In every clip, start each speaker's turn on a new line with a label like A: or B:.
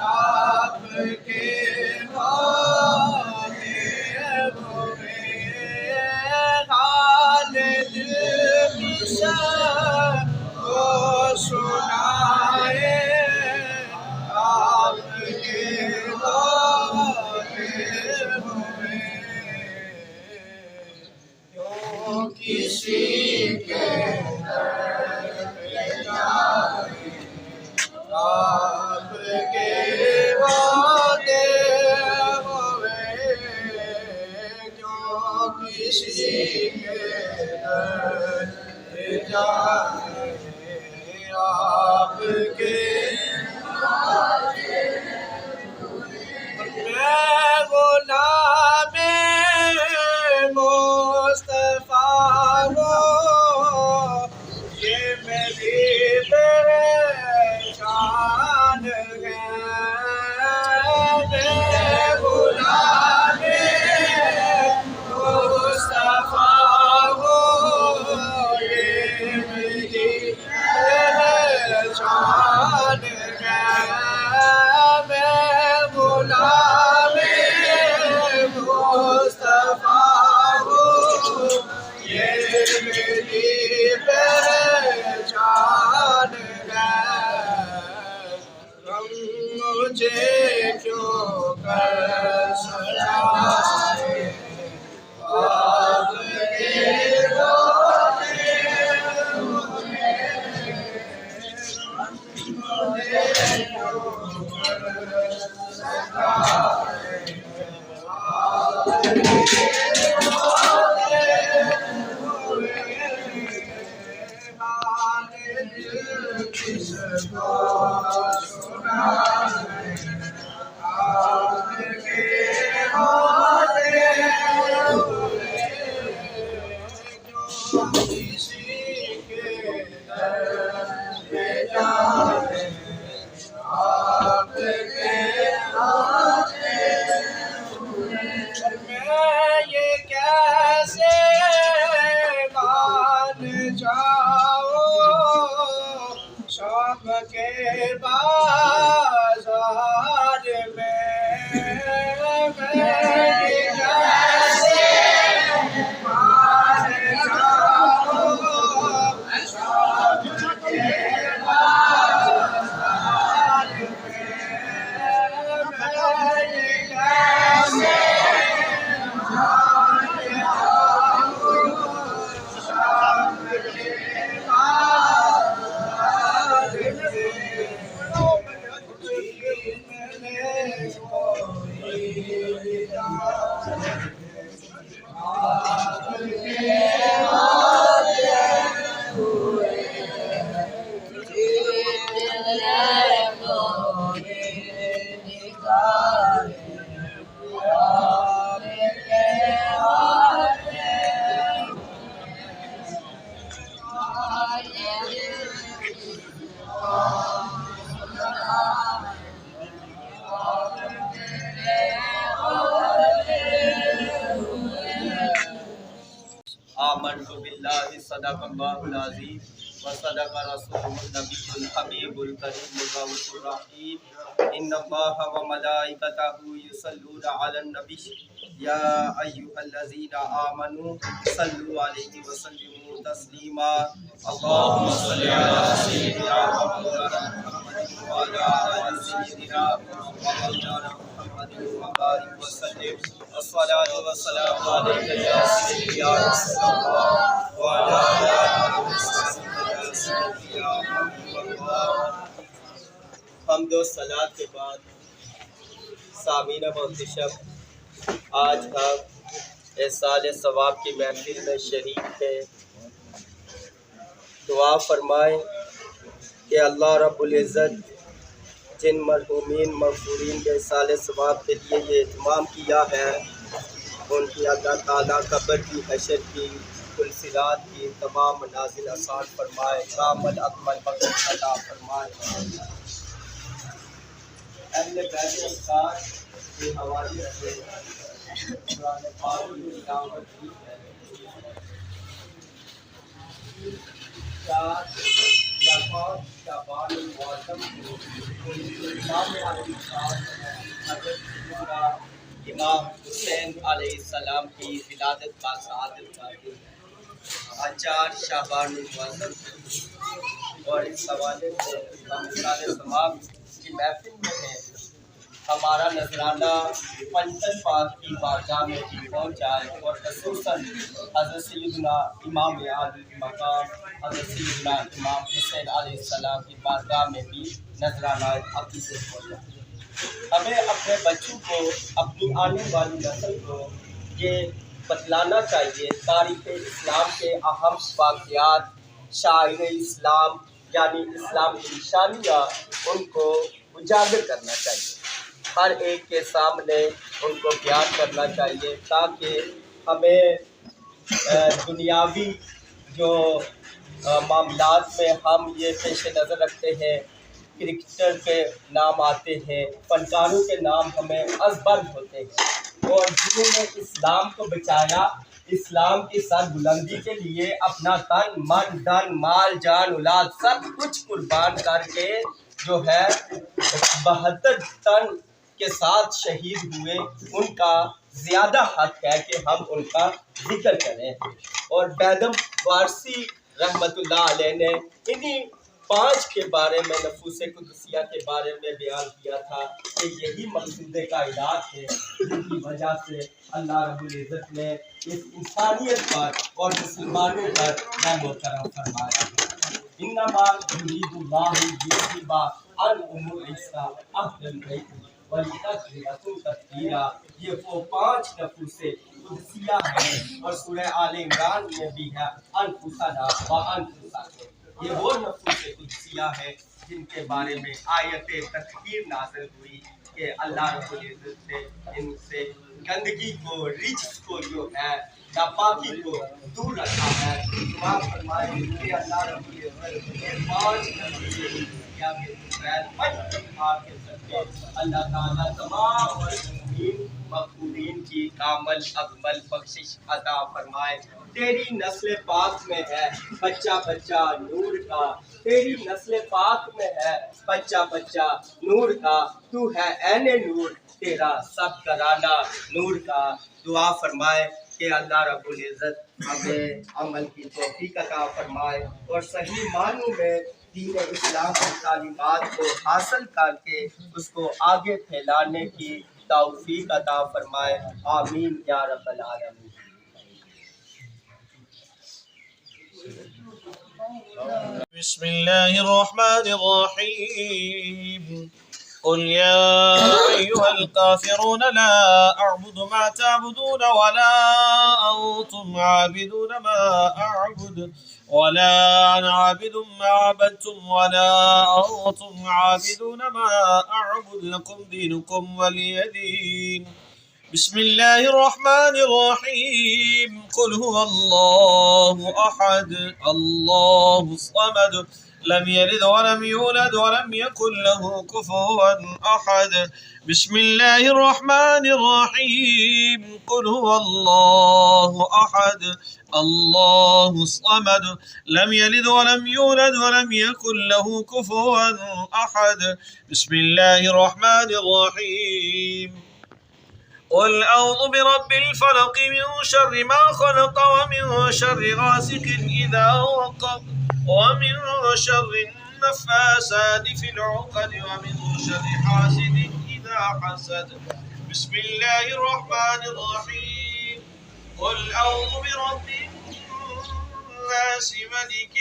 A: آپ کے واقع ہوئے حال دل کی شب کو سنائے آپ کے واقع ہوئے کیوں کسی کے آپ کے وعدے ہوئے کیوں کسی کے در جانے آپ کے میں غلام مصطفیٰ ہوں یہ میری پہچان ہے میں غلام مصطفیٰ ہوں یہ میری پہچان ہے میں غلام مصطفیٰ ہوں یہ میری پہچان ہے غم مجھے کیوں کر سجائے آپ کے رونے ہوئے مجھے کیوں کر سجائے آپ کے رونے ہوئے حال دل کس کو سنائے آپ کے وعدے ہوئے جو کسی کے در جانے آپ کے وعدے ہوئے میں یہ کیسے مان جاؤں شام کے بازار میں یہ کیسے مان جاؤں شام کے بازار میں یہ کیسے مان جاؤں شام کے بازار
B: آمنت باللہ صدق اللہ العظیم وصدق رسول النبی الحبیب الکریم المبعوث الرحیم ان اللہ وملائکتہ یصلون علی النبی یا ایھا الذین آمنوا صلوا علیہ وسلموا تسلیما اللہم صل علی سیدنا مولانا محمد وعلی آل سیدنا مولانا محمد وبارک وسلم الصلاۃ والسلام علیک یا سیدی یا رسول اللہ وعلی آلہ وصحبہ یا سیدی یا حبیب اللہ۔ حمد و صلاۃ کے بعد سامعین محتشم، آج ہم احسان ثواب کی محفل میں شریک ہیں۔ دعا فرمائیں کہ اللہ رب العزت جن مرحومین مغفورین کے احسان ثواب کے لیے یہ اہتمام کیا ہے، ان کی اللہ تعالیٰ قبر کی، حشر کی، پلسرات کی تمام منازل آسان فرمائے، کامل اکمل بخشش عطا فرمائے۔ اہل بیت اطہار کے حوالے سے قرآن پاک کی تلاوت کی ہے۔ 4 5 شعبان المعظم کو امام علیہ السلام حضرت سیدنا امام حسین علیہ السلام کی ولادت کا سعادت کا دن ہے، 4 شعبان المعظم، اور اس حوالے سے ہم سارے تمام کی محفل میں ہیں۔ ہمارا نذرانہ پنجتن پاک کی بارگاہ میں بھی پہنچا ہے، اور خصوصاً حضرت سیدنا امام عالی مقام حضرت سیدنا امام حسین علیہ السلام کی بارگاہ میں بھی نذرانہ عقیدت پہنچا ہے۔ ہمیں اپنے بچوں کو، اپنی آنے والی نسل کو یہ بتلانا چاہیے تاریخ اسلام کے اہم واقعات، شاعر اسلام یعنی اسلام کی نشانیاں، ان کو اجاگر کرنا چاہیے، ہر ایک کے سامنے ان کو بیان کرنا چاہیے، تاکہ ہمیں دنیاوی جو معاملات میں ہم یہ پیش نظر رکھتے ہیں، کرکٹر کے نام آتے ہیں، فنکاروں کے نام ہمیں ازبرد ہوتے ہیں، اور جنہوں نے اسلام کو بچایا، اسلام کی سر بلندی کے لیے اپنا تن من دن مال جان اولاد سب کچھ قربان کر کے جو ہے 72 ٹن کے ساتھ شہید ہوئے، ان کا زیادہ حق ہے کہ ہم ان کا ذکر کریں۔ اور بیدم وارسی رحمۃ اللہ علیہ نے انہی 5 کے بارے میں، نفوس قدسیہ کے بارے میں بیان کیا تھا کہ یہی مقصود کائنات ہے، جن کی وجہ سے اللہ رب العزت نے اس انسانیت پر اور مسلمانوں پر رحم و کرم فرمایا۔ انما یرید اللہ لیذھب عنکم الرجس اہل البیت ولتطہرکم تطہیرا، یہ وہ 5 نفوس قدسیہ ہیں، اور سورہ آل عمران میں بھی ہے انفسنا وانفسکم، یہ وہ نفوس قدسیہ ہے جن کے بارے میں آیت تطہیر نازل ہوئی کہ اللہ رب العزت نے ان سے گندگی کو، رجس کو جو ہے، ناپاکی کو دور رکھا ہے۔ دعا فرمائے کہ اللہ رب العزت یہ 5 نفوس قدسیہ کے کے صدقے اللہ تعالیٰ تمام مقبولین کی کامل اکمل بخشش عطا فرمائے۔ تیری نسل پاک میں ہے بچہ بچہ نور کا، تیری نسل پاک میں ہے بچہ بچہ نور کا، تو ہے عین نور، تیرا سب کرانہ نور کا۔ دعا فرمائے کہ اللہ رب العزت ہمیں عمل کی توفیق عطا فرمائے، اور صحیح معنوں میں دین اسلام کی تعلیمات کو حاصل کر کے اس کو آگے پھیلانے کی توفیق عطا فرمائے، آمین یا رب العالمین۔
C: بسم الله الرحمن الرحيم قل يا أيها الكافرون لا أعبد ما تعبدون ولا أنتم عابدون ما أعبد ولا أنا عابد ما عبدتم ولا أنتم عابدون ما أعبد لكم دينكم ولي دين بسم الله الرحمن الرحيم قل هو الله أحد الله الصمد لم يلد ولم يولد ولم يكن له كفوا أحد بسم الله الرحمن الرحيم قل هو الله أحد الله الصمد لم يلد ولم يولد ولم يكن له كفوا أحد بسم الله الرحمن الرحيم قل أعوذ برب الفلق من شر ما خلق ومن شر غاسق إذا وقب ومن شر النفاثات في العقد ومن شر حاسد إذا حسد بسم الله الرحمن الرحيم قل أعوذ برب الناس ملك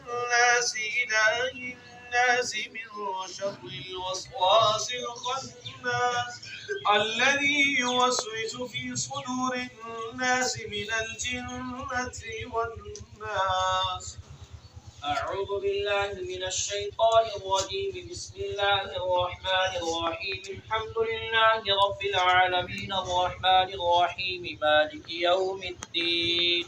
C: الناس إله الناس من شر الوسواس الخناس الذي يوسوس في صدور الناس من الجنة والناس أعوذ بالله من الشيطان الرجيم بسم الله الرحمن الرحيم الحمد لله رب العالمين الرحمن الرحيم مالك يوم الدين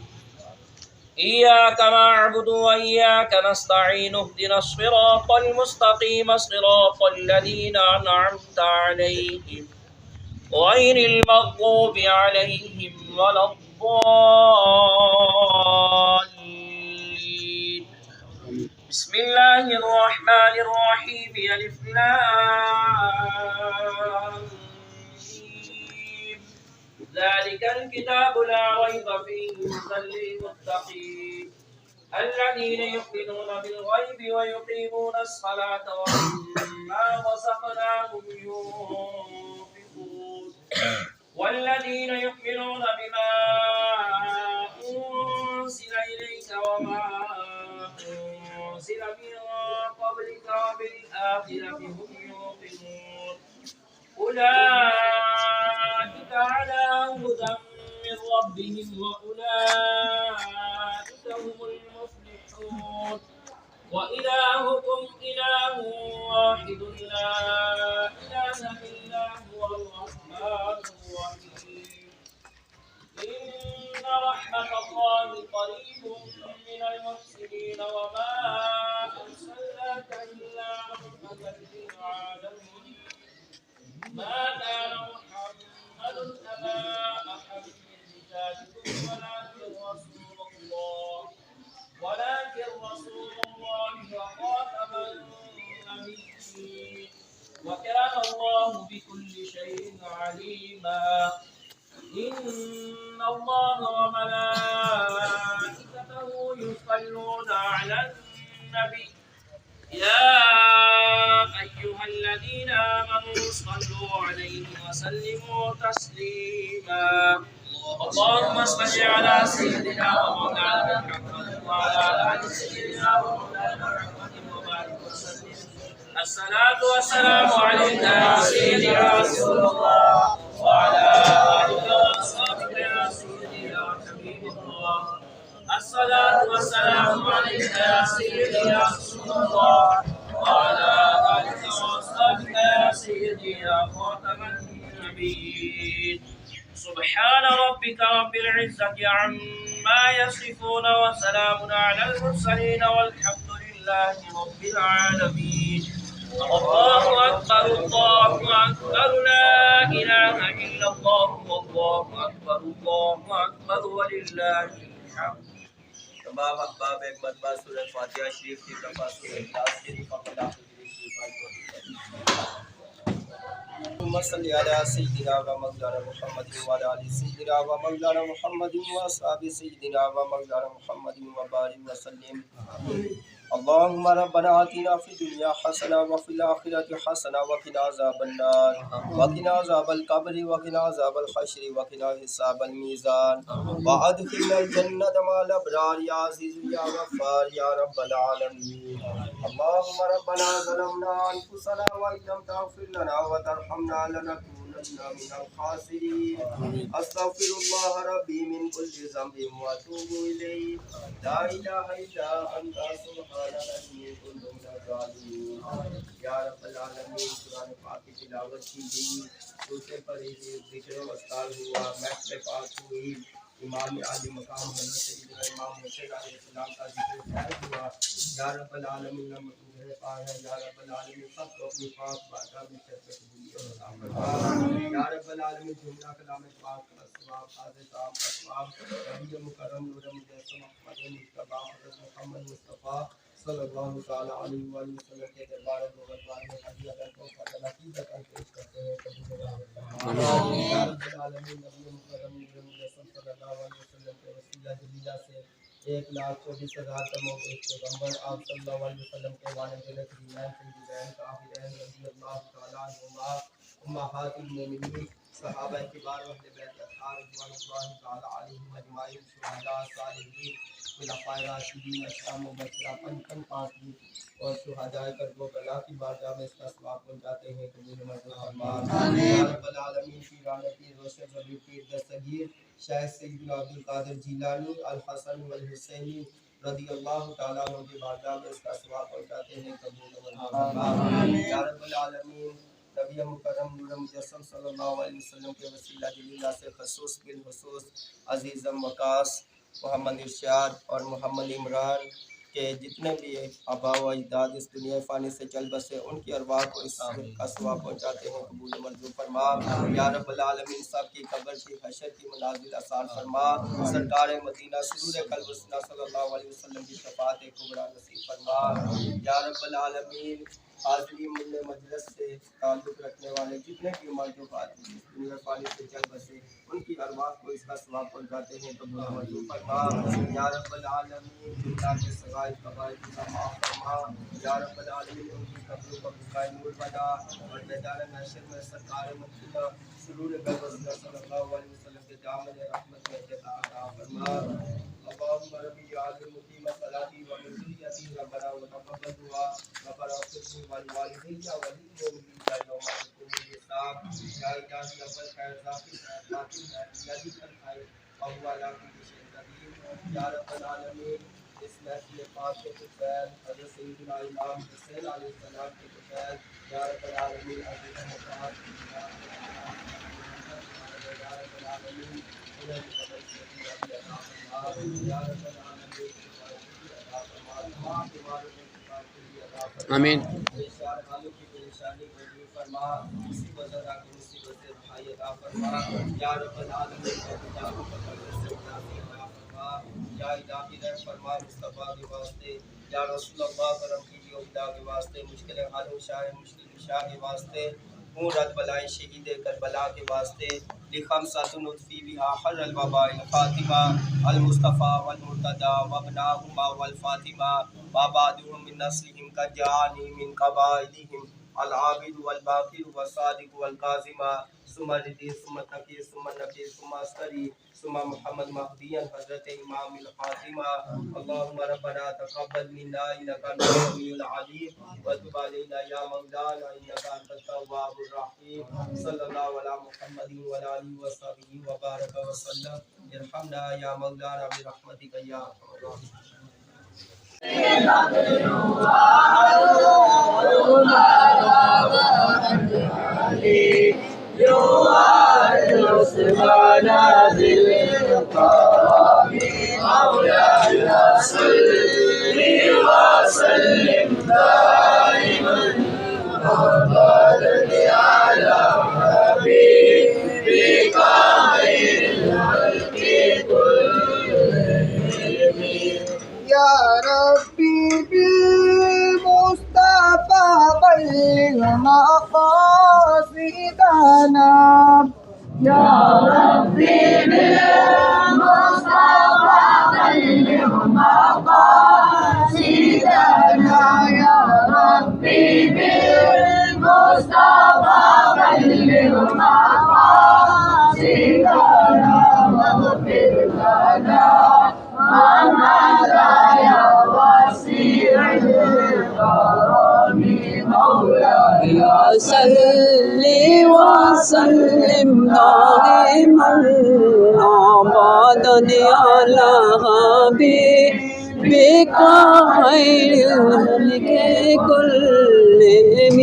C: إياك نعبد وإياك نستعين اهدنا الصراط المستقيم صراط الذين أنعمت عليهم غير المغضوب عليهم ولا الضالين
D: بسم الله الرحمن الرحيم ألف لام ميم. ذلك الكتاب لا ريب فيه هدى للمتقين الذين يؤمنون بالغيب ويقيمون الصلاة ومما رزقناهم ينفقون والذين يؤمنون بما أنزل إليك وما أنزل من قبلك وبالآخرة هم يوقنون أولئك على هدى من ربهم وأولئك هم المفلحون وإلهكم إله واحد لا إله إلا هو الرحمن الرحيم إن رحمة الله قريب من المحسنين وما أرسلناك إلا رحمة للعالمين ما كان محمد أبا أحد من رجالكم ولكن رسول الله وخاتم النبيين وكان الله بكل شيء عليما إن الله وملائكته يصلون على النبي يا أيها الذين آمنوا صلوا عليه وسلموا تسليما اللهم صل على سيدنا ومولانا محمد وعلى آل سيدنا ومولانا محمد وبارك وسلم الصلاة والسلام عليك يا سيدي يا رسول الله وعلى آلك وأصحابك يا سيدي يا حبيب الله الصلاة والسلام عليك يا سيدي يا رسول الله وعلى آلك وأصحابك يا سيدي يا خاتم النبيين سبحان ربك رب العزة عما يصفون وسلام على المرسلين والحمد لله رب العالمين الله أكبر الله أكبر لا إله إلا الله والله أكبر ولله الحمد
B: تمام احباب ایک مرتبہ سورۃ فاتحہ شریف کی دفعہ سورۃ اخلاص شریف اپنے داخل شریف اللهم صل على سيدنا ومولانا محمد وعلى آل سيدنا ومولانا محمد وأصحاب سيدنا ومولانا محمد وبارك وسلم اللهم ربنا آتنا في الدنيا حسنة وفي الآخرة حسنة وقنا عذاب النار وقنا عذاب القبر وقنا عذاب الحشر وقنا حساب الميزان وأدخلنا الجنة مع الأبرار يا عزيز يا غفار يا رب العالمين اللهم ربنا ظلمنا أنفسنا وإن لم تغفر لنا وترحمنا لنكونن من الخاسرين أستغفر الله ربي من كل ذنب وأتوب إليه لا إله إلا أنت سبحانك یا رب العالمین قرآن پاک کی تلاوت کی گئی دوسرے پر ذکر و اذکار ہوا محفل پاک ہوئی امام عالی مقام حضرت سیدنا امام حسین علیہ السلام کا ذکر خیر ہوا یا رب العالمین مطلوب ہے پایا یا رب العالمین سب کو اپنی پاک بارگاہ میں شرکت قبولیت عطا فرما یا رب العالمین جملہ کلام پاک کا ثواب حاضر صاحب کا ثواب نبی مکرم نور مجسم محمد مصطفیٰ حضرت محمد مصطفیٰ صلی اللہ تعالیٰ علیہ وآلہ وسلم کے دربار بغداد میں حدیعہ کو فتح عقیدت پیش کرتے ہیں قبول یا رب العالمین نبی مکرم نور مجسم صلی اللہ علیہ وسلم کے وسیلہ جلیلہ سے 1,24,000 تمام پیغمبر آپ صلی اللہ علیہ وسلم کے والدین کریمین سیدین طاہرین رضی اللہ تعالیٰ عنہما امہات المومنین صحابہ کبار و اہل بیت اطہار رضوان اللہ تعالیٰ علیہم اجمعین شہداء صالحین خلفاء راشدین اشرار مبشرہ پنچم پانچویں اور شہداء کرب و بلا کی بارگاہ میں اس کا ثواب پہنچاتے ہیں قبول منظور فرما یا رب العالمین کی رحمتی روشن ربی پیر دستگیر شیخ سیدنا عبدالقادر جیلانی الحسن والحسینی رضی اللہ تعالیٰ عنہ کی بارگاہ میں اس کا ثواب پہنچاتے ہیں قبول منظور فرما یا رب العالمین نبی مکرم نور مجسم صلی اللہ علیہ وسلم کے وسیلہ جلیلہ سے خصوص بالخصوص عزیزم وقاص محمد ارشاد اور محمد عمران کہ جتنے بھی آبا و اجداد اس دنیا فانی سے چل بسے ان کی ارواح کو اس کا ثواب پہنچاتے ہیں، قبول و منظور فرما یا رب العالمین۔ سب کی قبر کی حشر کی منازل آسان فرما، سرکار مدینہ سرور قلب وسنا صلی اللہ علیہ وسلم کی شفاعت کبریٰ نصیب فرما یا رب العالمین۔ حاضرین ملنے مجلس سے تعلق رکھنے والے جتنے بھی مرجوعات دنیا فانی سے چل بسے ان کی ارواح کو اس کا ثواب پہنچاتے ہیں، قبول و منظور فرما یا رب العالمین۔ جنات کے سوائے قبائل کی معاف فرما یا رب العالمین، ان کی قبروں کو بقائے نور بنا اور میدان محشر میں سرکار مدینہ سرور قلب وسنا صلی اللہ علیہ وسلم کے دامن رحمت میں جزا عطا فرما۔ اللہم ربی اجعل مقیم صلاتی و من ذریتی ربنا وتقبل دعا ربنا اغفر لی ولوالدی وللمؤمنین یوم یقوم الحساب۔ یا الہی اول خیر ذاتی خیر باطن خیر الذی الخیر وهو علی کل شیء قدیر۔ یا رب العالمین، اس محفل پاک کے فیض حضرت سیدنا امام حسین علیہ السلام کے فیض یا رب العالمین عزیز مقام یا رب العالمین انہیں قبر سے عطا فرما یا رب العالمین
E: آمین۔
B: پریشان حالوں کی پریشانی کو دور فرما، مصیبت زدہ کی مصیبت سے رہائی عطا فرما یا رب العالمین۔ یا الہی رحم فرما مصطفیٰ کے واسطے، یا رسول اللہ کرم کیجیے خدا کے واسطے، مشکل حالوں شاہ مشکل شاہ کے واسطے، خون رد بلائیں شہید کربلا کے واسطے، لخمسۃ نطفی بہا حر الوباء الفاطمہ المصطفیٰ والمرتضیٰ وابناہما والفاطمہ وبعدهم من نسلهم كجعانی من قبائلهم العابد والباقر والصادق والکاظم ثم ردی ثم تقی ثم نقی ثم عسکری ثم محمد مہدی حضرت امام الفاطمہ۔ اللہم ربنا تقبل منا انک انت السمیع العلیم وتب علینا یا مولانا انک انت التواب الرحیم۔ صلی اللہ علی محمد وعلی آلہ وصحبہ وبارک وسلم۔ ارحمنا یا مولانا برحمتک یا ارحم الراحمین۔
A: یا ربی بالمصطفى بلغ مقاصدنا یا ربی بالمصطفى بلغ مقاصدنا یا ربی بالمصطفى بلغ مقاصدنا واغفر لنا يا وسيع الكرم مولاي صل وسلم دائما ابدا على حبيبك خير الخلق كلهم